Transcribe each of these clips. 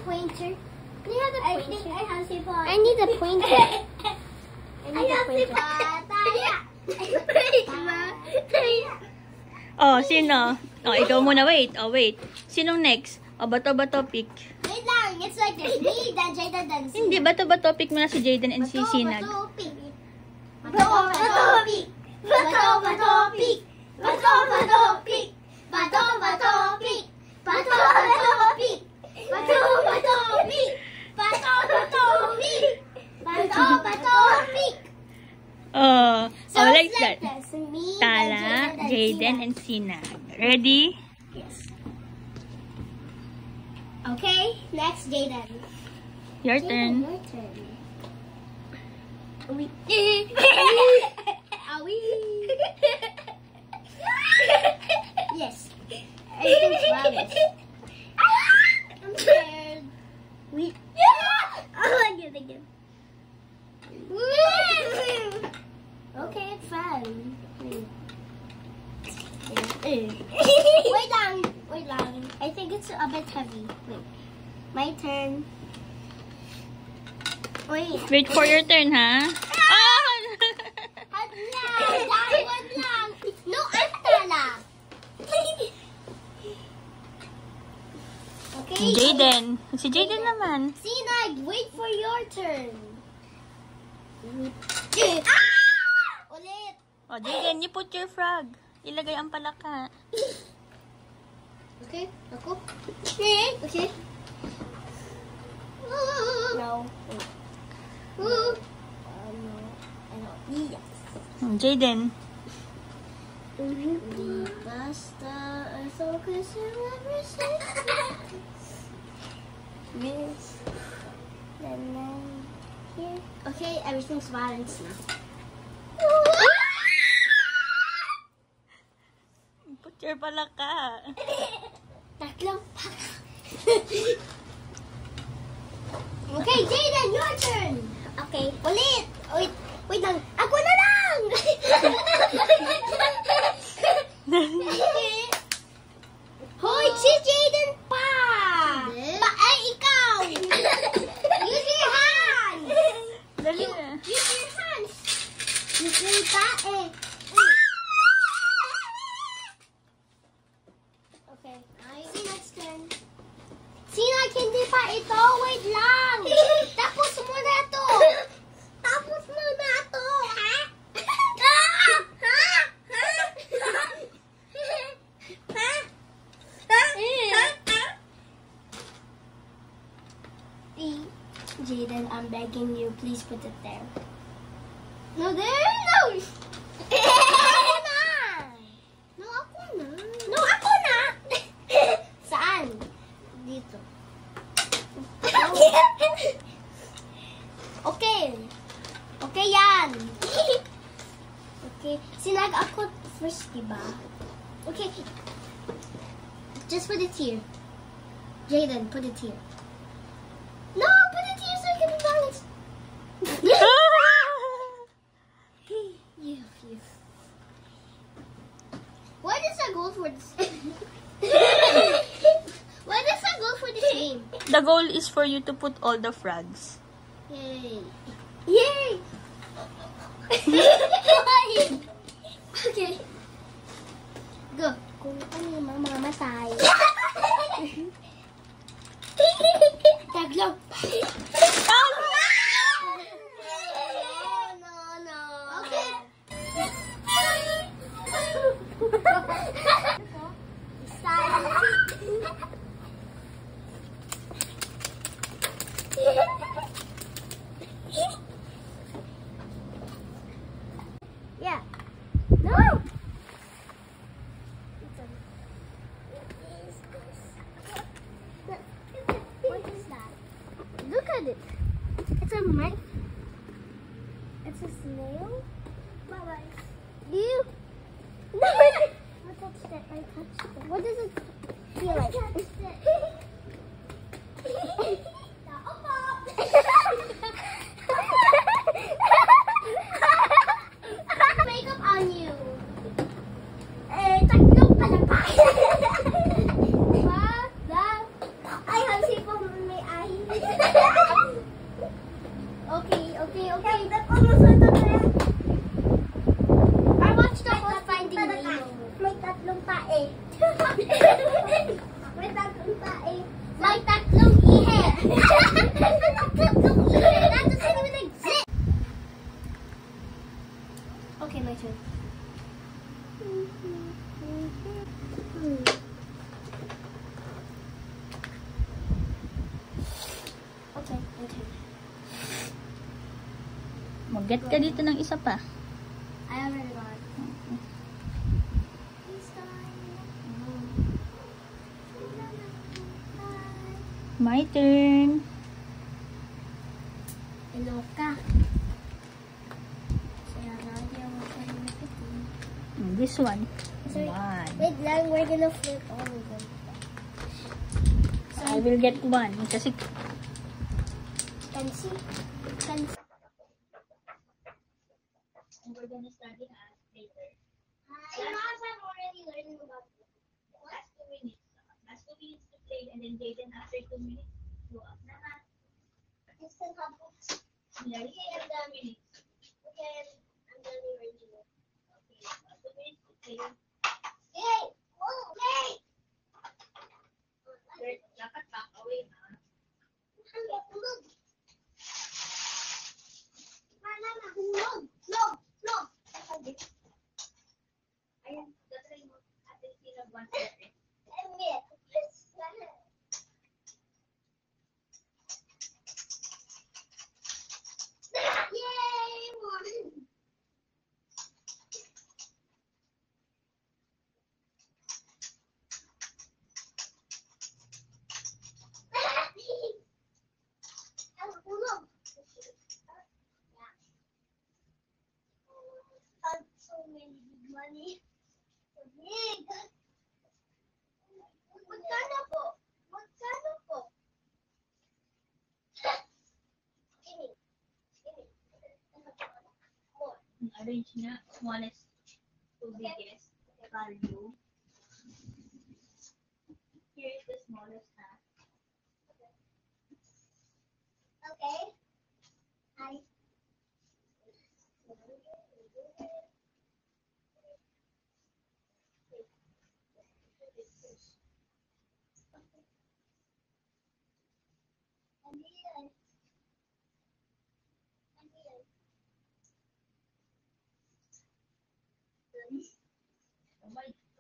pointer. Can you have the pointer? I think I have the pointer. I need a pointer. I have the pointer. Oh, sino? Oh, ikaw muna. Wait. Oh, wait. Sinong next? Oh, bato-bato pick. Wait lang. It's like this. Me, then Jayden, then Sinag. Hindi, bato-bato pick muna si Jayden and si Sinag. Bato pick. Bato pick. Bato pick. Bato pick. Bato pick. Bato pick. Bato pick. Bato pick. Bato pick. Oh, So oh, it's like that. this. Me, Tala, then Jayden, and Sinag. Ready? Yes. Okay, next Jayden. Your Jayden, turn. your turn. Are we? Are we? Yes. Everything's flawless. I'm scared. We. Oh, again. Okay, it's fun. Wait lang. I think it's a bit heavy. Wait. My turn. Wait. Wait for your turn, ha? Oh! Wait lang. No, I'm Tala. Okay. Jayden. Si Jayden naman. Sinag, wait for your turn. Ulit. Oh, Jayden, you put your frog. Ilagay ang palaka. Okay, ako. Okay. No. No. Yes. Jayden. Basta focus on every second. Yes. And then here. Okay, everything's balanced now. Put your palaka. Tatlong pa. Okay, Jayden, your turn. Okay. Ulit. Wait lang. Ako na lang. Hoy, si Jayden pa. Ay, ikaw. Use your hands. Dali na. Use your hands. Use your tae. Okay. Sinag's turn. Sinag, hindi pa ito. Wait lang. Tapos mo na to. Tapos mo na to. Ha? Ha? Ha? Ha? Ha? Jayden, I'm begging you, please put it there. No, there, no. Ako na. No, ako na. No, ako na. Saan? Dito. Okay. Okay yan. Okay. Sinag ako first, diba? Okay. Just put it here. Jayden, put it here. No, put it here so I can balance. You. What is the goal for this? What is the goal for this game? The goal is for you to put all the frogs. Yay! Yay! Okay. Go. Kung ano yung mamamatay. Taglo. No. Okay. Yeah. No. What is that? Look at it. It's a mic. It's a snail. Bye-bye. You. No. I touched it. What does it feel like? Makeup on you. Tatlong palapay. Ay, hansi po may May tatlong ihe. Tatlong ihe. That doesn't even exist. Okay, my turn. Okay, my turn. Mag-get ka dito ng isa pa. I already got it. My turn. Iloka. So, I have no idea what I'm gonna pick. This one. Sorry. One. Wait lang, we're gonna flip all of them. I will get one. Kasi Fancy? Fancy. and we're gonna study later. Hi. I'm already learning about this. Last 2 minutes. Last 2 minutes to play, and then Jaden after 2 minutes go up na. Instant couple. Lagi ang dami. Okay, I'm done arranging it. Okay, 2 minutes to play. Yay! Oh, yay! Dapat back away na. Hulog! Mama, hulog! Hulog! Hulog! Ayun, tatry mo. Atin sila 1 second. Emit! Yay! One! Hulog! So many big money. So big! Magkano po? Magkano po? Gimme. Gimme. More. Arrange na. Smallest to biggest value. Here is the smallest na. Okay. I.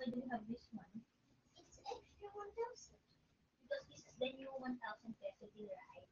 Why do you have this one? It's extra 1,000. Because this is the new 1,000 peso deal, right?